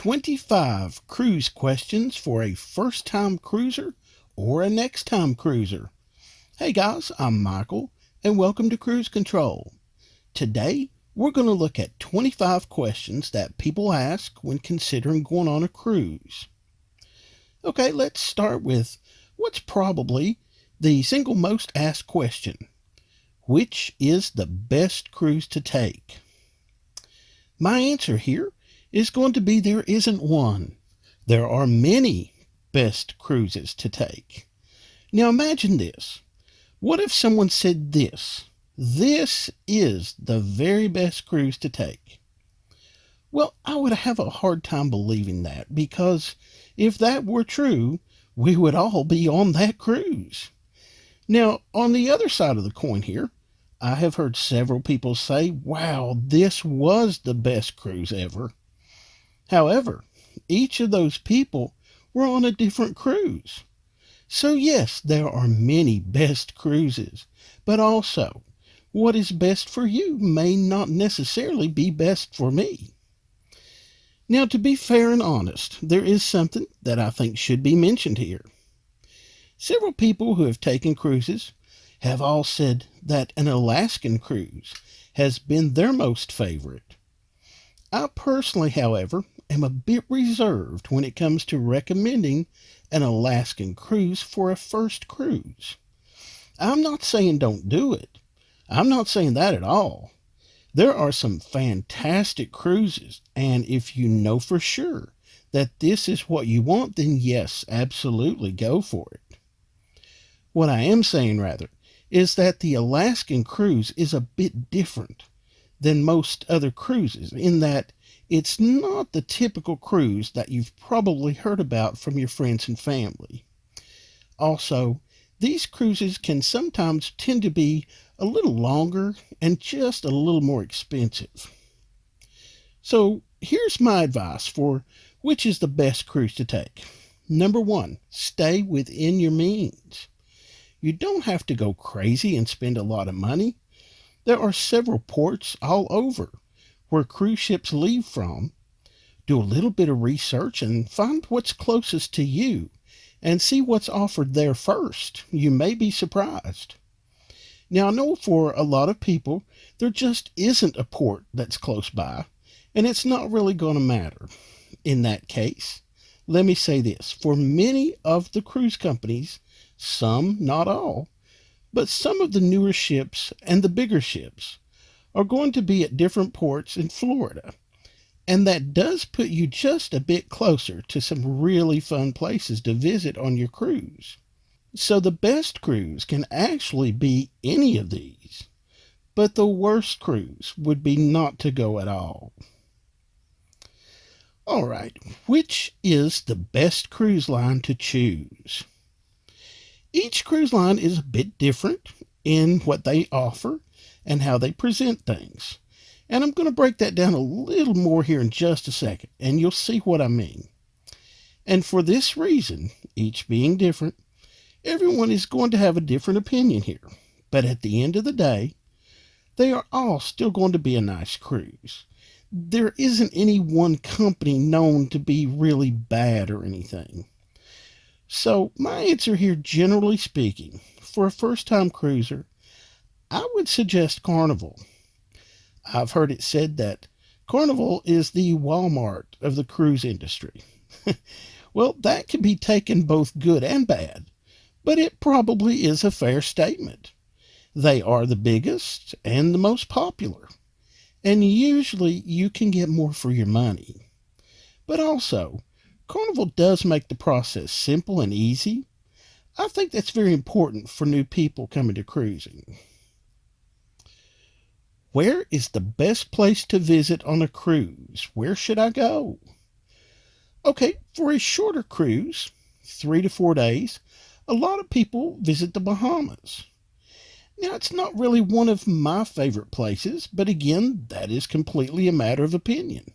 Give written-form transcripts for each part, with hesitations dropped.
25 cruise questions for a first-time cruiser or a next-time cruiser. Hey guys, I'm Michael, and welcome to Cruise Control. Today, we're going to look at 25 questions that people ask when considering going on a cruise. Okay, let's start with what's probably the single most asked question. Which is the best cruise to take? My answer here is going to be there isn't one. There are many best cruises to take. Now imagine this. What if someone said this? This is the very best cruise to take. Well, I would have a hard time believing that, because if that were true, we would all be on that cruise. Now, on the other side of the coin here, I have heard several people say, wow, this was the best cruise ever. However, each of those people were on a different cruise. So yes, there are many best cruises, but also what is best for you may not necessarily be best for me. Now, to be fair and honest, there is something that I think should be mentioned here. Several people who have taken cruises have all said that an Alaskan cruise has been their most favorite. I personally, however, am a bit reserved when it comes to recommending an Alaskan cruise for a first cruise. I'm not saying don't do it. I'm not saying that at all. There are some fantastic cruises, and if you know for sure that this is what you want, then yes, absolutely go for it. What I am saying, rather, is that the Alaskan cruise is a bit different than most other cruises in that it's not the typical cruise that you've probably heard about from your friends and family. Also, these cruises can sometimes tend to be a little longer and just a little more expensive. So here's my advice for which is the best cruise to take. Number 1, stay within your means. You don't have to go crazy and spend a lot of money. There are several ports all over where cruise ships leave from. Do a little bit of research and find what's closest to you and see what's offered there first. You may be surprised. Now, I know for a lot of people, there just isn't a port that's close by, and it's not really going to matter. In that case, let me say this. For many of the cruise companies, some, not all, but some of the newer ships and the bigger ships are going to be at different ports in Florida. And that does put you just a bit closer to some really fun places to visit on your cruise. So the best cruise can actually be any of these, but the worst cruise would be not to go at all. All right, which is the best cruise line to choose? Each cruise line is a bit different in what they offer and how they present things. And I'm going to break that down a little more here in just a second, and you'll see what I mean. And for this reason, each being different, everyone is going to have a different opinion here. But at the end of the day, they are all still going to be a nice cruise. There isn't any one company known to be really bad or anything. So my answer here, generally speaking, for a first-time cruiser, I would suggest Carnival. I've heard it said that Carnival is the Walmart of the cruise industry. Well, that can be taken both good and bad, but it probably is a fair statement. They are the biggest and the most popular, and usually you can get more for your money. But also, Carnival does make the process simple and easy. I think that's very important for new people coming to cruising. Where is the best place to visit on a cruise? Where should I go? Okay, for a shorter cruise, 3 to 4 days, a lot of people visit the Bahamas. Now, it's not really one of my favorite places, but again, that is completely a matter of opinion.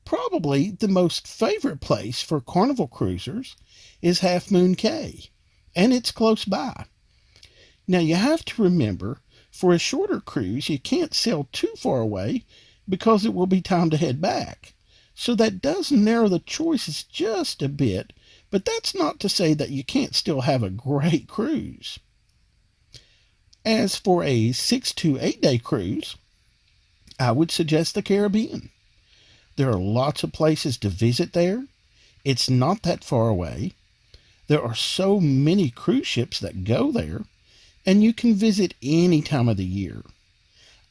Probably the most favorite place for Carnival cruisers is Half Moon Cay, and it's close by. Now you have to remember, for a shorter cruise, you can't sail too far away because it will be time to head back. So that does narrow the choices just a bit, but that's not to say that you can't still have a great cruise. As for a 6 to 8 day cruise, I would suggest the Caribbean. There are lots of places to visit there. It's not that far away. There are so many cruise ships that go there, and you can visit any time of the year.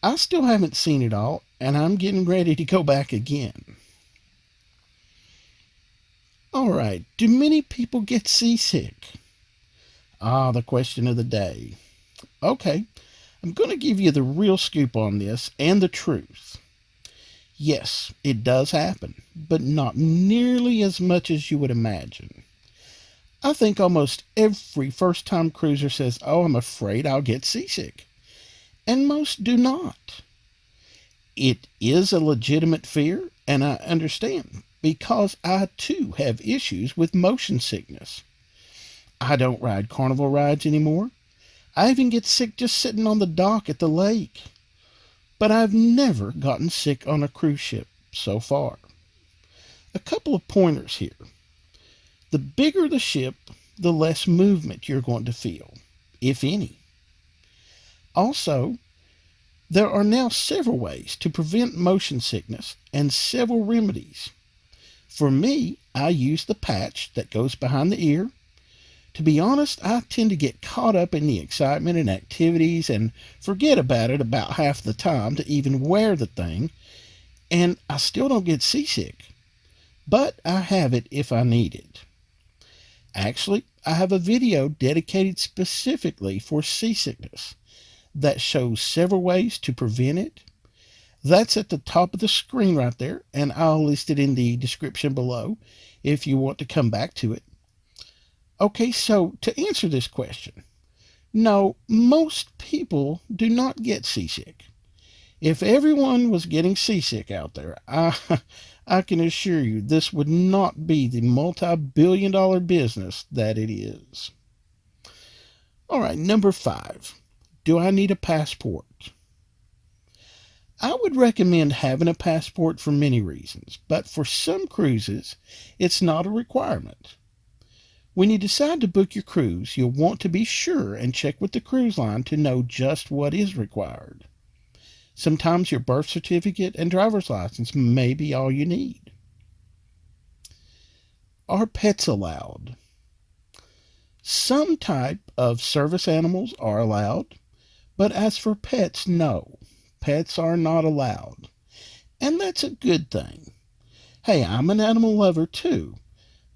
I still haven't seen it all, and I'm getting ready to go back again. All right, do many people get seasick? The question of the day. Okay, I'm going to give you the real scoop on this and the truth. Yes, it does happen, but not nearly as much as you would imagine. I think almost every first-time cruiser says, "Oh, I'm afraid I'll get seasick." And most do not. It is a legitimate fear, and I understand, because I too have issues with motion sickness. I don't ride Carnival rides anymore. I even get sick just sitting on the dock at the lake. But I've never gotten sick on a cruise ship so far. A couple of pointers here. The bigger the ship, the less movement you're going to feel, if any. Also, there are now several ways to prevent motion sickness and several remedies. For me, I use the patch that goes behind the ear. To be honest, I tend to get caught up in the excitement and activities and forget about it about half the time to even wear the thing, and I still don't get seasick. But I have it if I need it. Actually, I have a video dedicated specifically for seasickness that shows several ways to prevent it. That's at the top of the screen right there, and I'll list it in the description below if you want to come back to it. Okay, so to answer this question, no, most people do not get seasick. If everyone was getting seasick out there, I can assure you this would not be the multi-billion-dollar business that it is. All right, number 5. Do I need a passport? I would recommend having a passport for many reasons, but for some cruises, it's not a requirement. When you decide to book your cruise, you'll want to be sure and check with the cruise line to know just what is required. Sometimes your birth certificate and driver's license may be all you need. Are pets allowed? Some type of service animals are allowed, but as for pets, no. Pets are not allowed. And that's a good thing. Hey, I'm an animal lover too,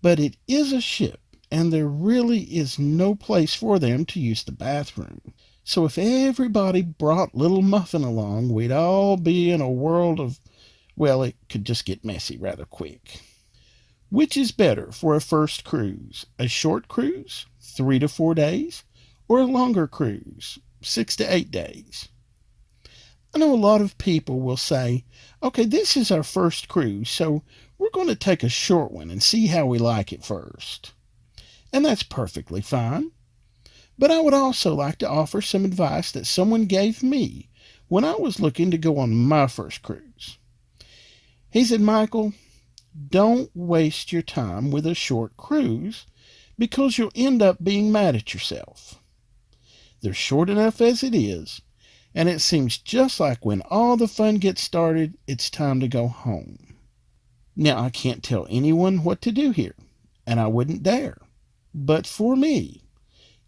but it is a ship, and there really is no place for them to use the bathroom. So if everybody brought little Muffin along, we'd all be in a world of, well, it could just get messy rather quick. Which is better for a first cruise? A short cruise, 3 to 4 days, or a longer cruise, 6 to 8 days? I know a lot of people will say, okay, this is our first cruise, so we're going to take a short one and see how we like it first. And that's perfectly fine. But I would also like to offer some advice that someone gave me when I was looking to go on my first cruise. He said, "Michael, don't waste your time with a short cruise because you'll end up being mad at yourself. They're short enough as it is, and it seems just like when all the fun gets started, it's time to go home." Now, I can't tell anyone what to do here, and I wouldn't dare. But for me,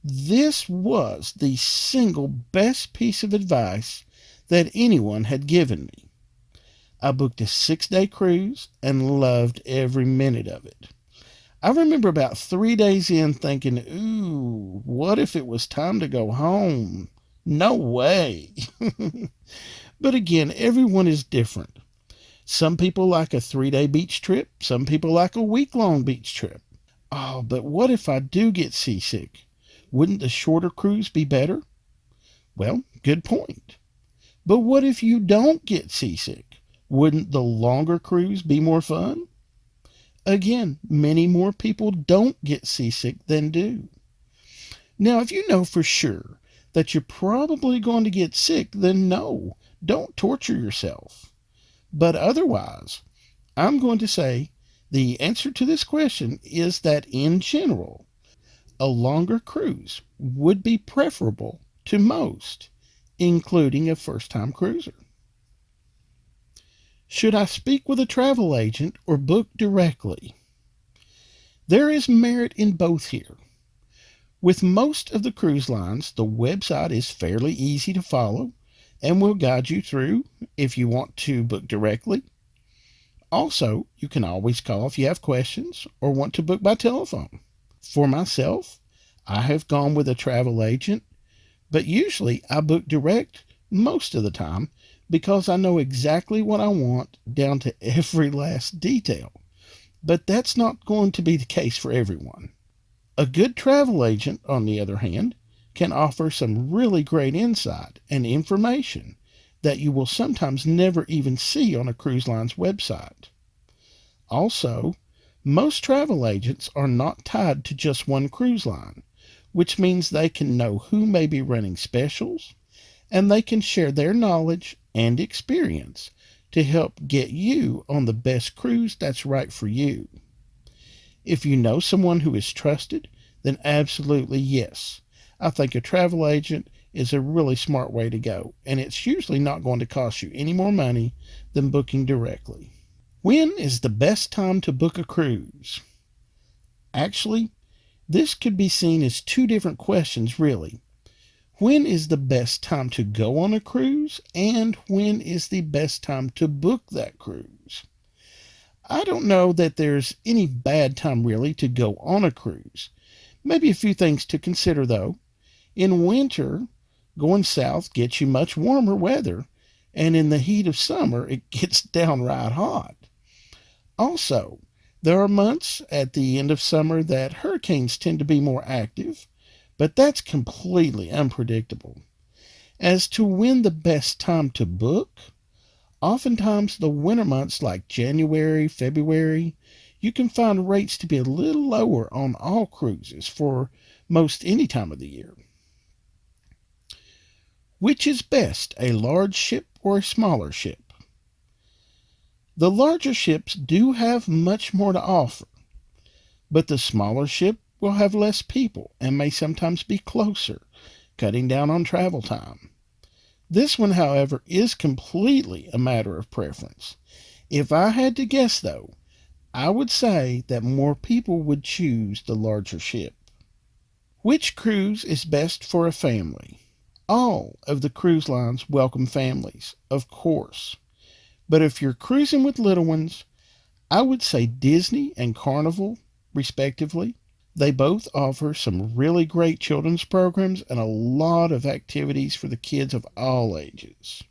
this was the single best piece of advice that anyone had given me. I booked a 6-day cruise and loved every minute of it. I remember about 3 days in thinking, ooh, what if it was time to go home? No way. But again, everyone is different. Some people like a 3-day beach trip. Some people like a week-long beach trip. Oh, but what if I do get seasick? Wouldn't the shorter cruise be better? Well, good point. But what if you don't get seasick? Wouldn't the longer cruise be more fun? Again, many more people don't get seasick than do. Now, if you know for sure that you're probably going to get sick, then no, don't torture yourself. But otherwise, I'm going to say the answer to this question is that in general, a longer cruise would be preferable to most, including a first time cruiser. Should I speak with a travel agent or book directly? There is merit in both here. With most of the cruise lines, the website is fairly easy to follow and will guide you through if you want to book directly. Also, you can always call if you have questions or want to book by telephone. For myself, I have gone with a travel agent, but usually I book direct most of the time because I know exactly what I want down to every last detail. But that's not going to be the case for everyone. A good travel agent, on the other hand, can offer some really great insight and information that you will sometimes never even see on a cruise line's website. Also, most travel agents are not tied to just one cruise line, which means they can know who may be running specials and they can share their knowledge and experience to help get you on the best cruise that's right for you. If you know someone who is trusted, then absolutely yes. I think a travel agent is a really smart way to go, and it's usually not going to cost you any more money than booking directly. When is the best time to book a cruise? Actually, this could be seen as two different questions, really. When is the best time to go on a cruise, and when is the best time to book that cruise? I don't know that there's any bad time really to go on a cruise. Maybe a few things to consider though. In winter, going south gets you much warmer weather, and in the heat of summer, it gets downright hot. Also, there are months at the end of summer that hurricanes tend to be more active, but that's completely unpredictable. As to when the best time to book, oftentimes the winter months like January, February, you can find rates to be a little lower on all cruises for most any time of the year. Which is best, a large ship or a smaller ship? The larger ships do have much more to offer, but the smaller ship will have less people and may sometimes be closer, cutting down on travel time. This one, however, is completely a matter of preference. If I had to guess, though, I would say that more people would choose the larger ship. Which cruise is best for a family? All of the cruise lines welcome families, of course. But if you're cruising with little ones, I would say Disney and Carnival, respectively. They both offer some really great children's programs and a lot of activities for the kids of all ages.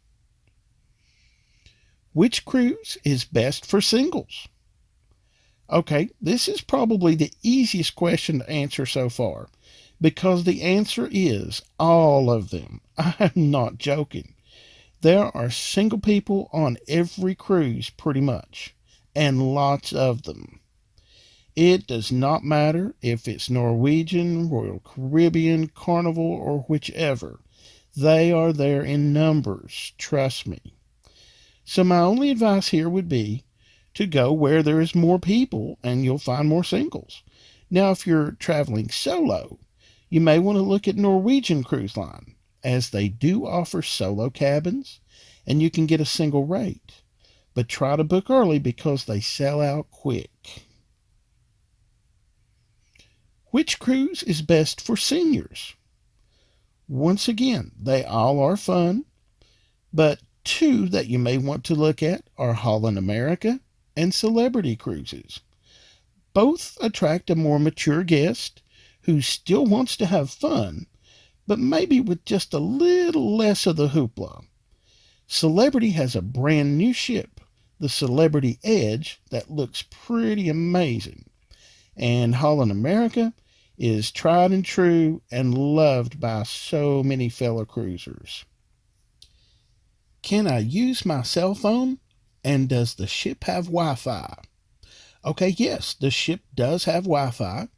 Which cruise is best for singles? Okay, this is probably the easiest question to answer so far because the answer is all of them. I'm not joking. There are single people on every cruise pretty much, and lots of them. It does not matter if it's Norwegian, Royal Caribbean, Carnival, or whichever. They are there in numbers, trust me. So my only advice here would be to go where there is more people and you'll find more singles. Now, if you're traveling solo, you may want to look at Norwegian Cruise Line, as they do offer solo cabins and you can get a single rate. But try to book early because they sell out quick. Which cruise is best for seniors? Once again, they all are fun, but two that you may want to look at are Holland America and Celebrity Cruises. Both attract a more mature guest who still wants to have fun, but maybe with just a little less of the hoopla. Celebrity has a brand new ship, the Celebrity Edge, that looks pretty amazing. And Holland America is tried and true and loved by so many fellow cruisers. Can I use my cell phone? And does the ship have Wi-Fi? Okay, yes, the ship does have Wi-Fi,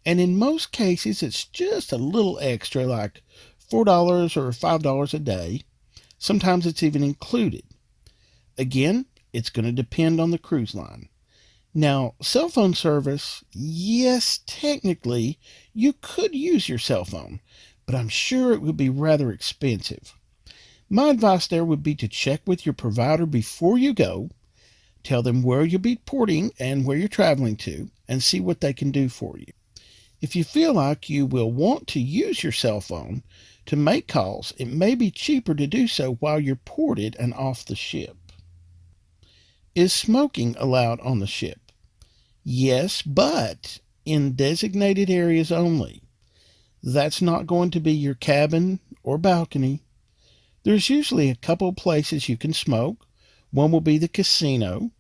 and in most cases it's just a little extra, like $4 or $5 a day. Sometimes it's even included. Again, It's going to depend on the cruise line. Now, cell phone service, yes, technically, you could use your cell phone, but I'm sure it would be rather expensive. My advice there would be to check with your provider before you go, tell them where you'll be porting and where you're traveling to, and see what they can do for you. If you feel like you will want to use your cell phone to make calls, it may be cheaper to do so while you're ported and off the ship. Is smoking allowed on the ship? Yes, but in designated areas only. That's not going to be your cabin or balcony. There's usually a couple places you can smoke. One will be the casino,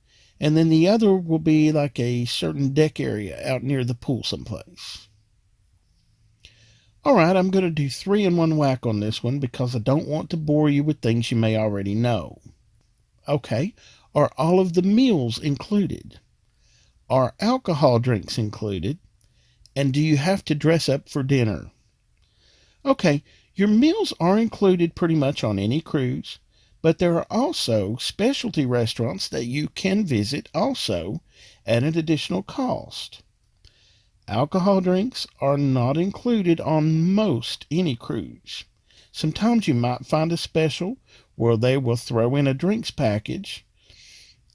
and then the other will be like a certain deck area out near the pool someplace. All right, I'm going to do 3 in 1 whack on this one because I don't want to bore you with things you may already know. Okay, are all of the meals included? Are alcohol drinks included? And do you have to dress up for dinner? Okay, your meals are included pretty much on any cruise, but there are also specialty restaurants that you can visit also at an additional cost. Alcohol drinks are not included on most any cruise. Sometimes you might find a special where they will throw in a drinks package,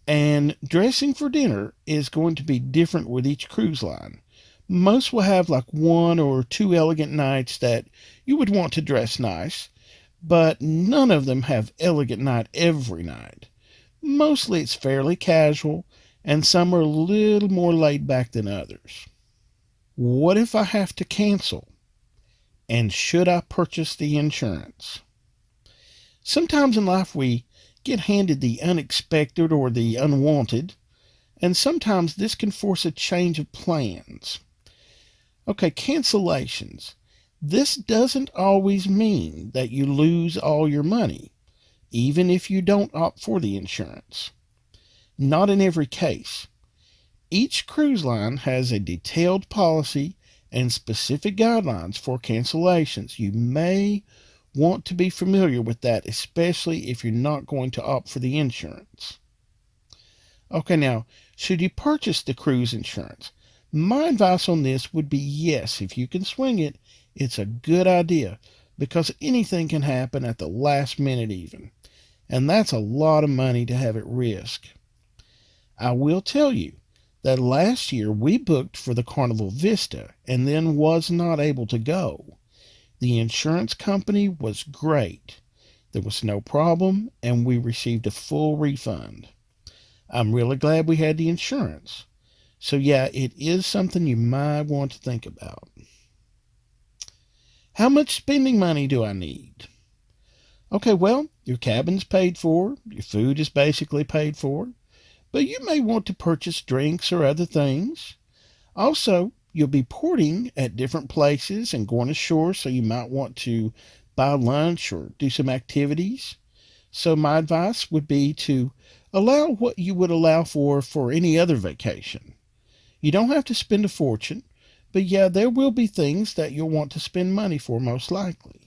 and dressing for dinner is going to be different with each cruise line. Most will have like 1 or 2 elegant nights that you would want to dress nice, but none of them have elegant night every night. Mostly it's fairly casual, and some are a little more laid back than others. What if I have to cancel? And should I purchase the insurance? Sometimes in life we get handed the unexpected or the unwanted, and sometimes this can force a change of plans. Okay, cancellations. This doesn't always mean that you lose all your money, even if you don't opt for the insurance. Not in every case. Each cruise line has a detailed policy and specific guidelines for cancellations. You may want to be familiar with that, especially if you're not going to opt for the insurance. Okay, now, should you purchase the cruise insurance? My advice on this would be yes, if you can swing it, it's a good idea because anything can happen at the last minute even, and that's a lot of money to have at risk. I will tell you that last year we booked for the Carnival Vista and then was not able to go. The insurance company was great. There was no problem, and we received a full refund. I'm really glad we had the insurance. So yeah, it is something you might want to think about. How much spending money do I need? Okay, well, your cabin's paid for, your food is basically paid for, but you may want to purchase drinks or other things. Also, you'll be porting at different places and going ashore, so you might want to buy lunch or do some activities. So my advice would be to allow what you would allow for any other vacation. You don't have to spend a fortune, but yeah, there will be things that you'll want to spend money for most likely.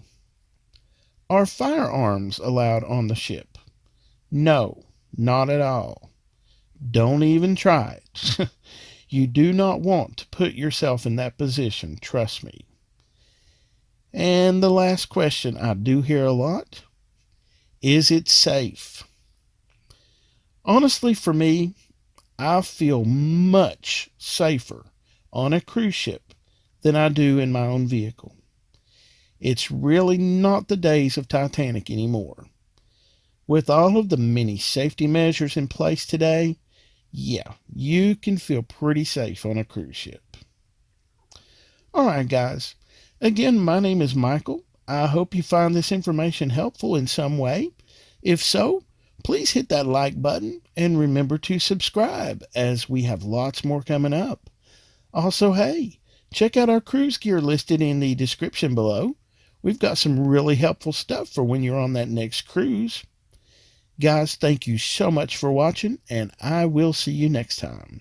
Are firearms allowed on the ship? No, not at all. Don't even try it. You do not want to put yourself in that position, trust me. And the last question I do hear a lot, is it safe? Honestly, for me, I feel much safer on a cruise ship than I do in my own vehicle. It's really not the days of Titanic anymore. With all of the many safety measures in place today, yeah, you can feel pretty safe on a cruise ship. All right, guys. Again, my name is Michael. I hope you find this information helpful in some way. If so, please hit that like button and remember to subscribe as we have lots more coming up. Also, hey, check out our cruise gear listed in the description below. We've got some really helpful stuff for when you're on that next cruise. Guys, thank you so much for watching, and I will see you next time.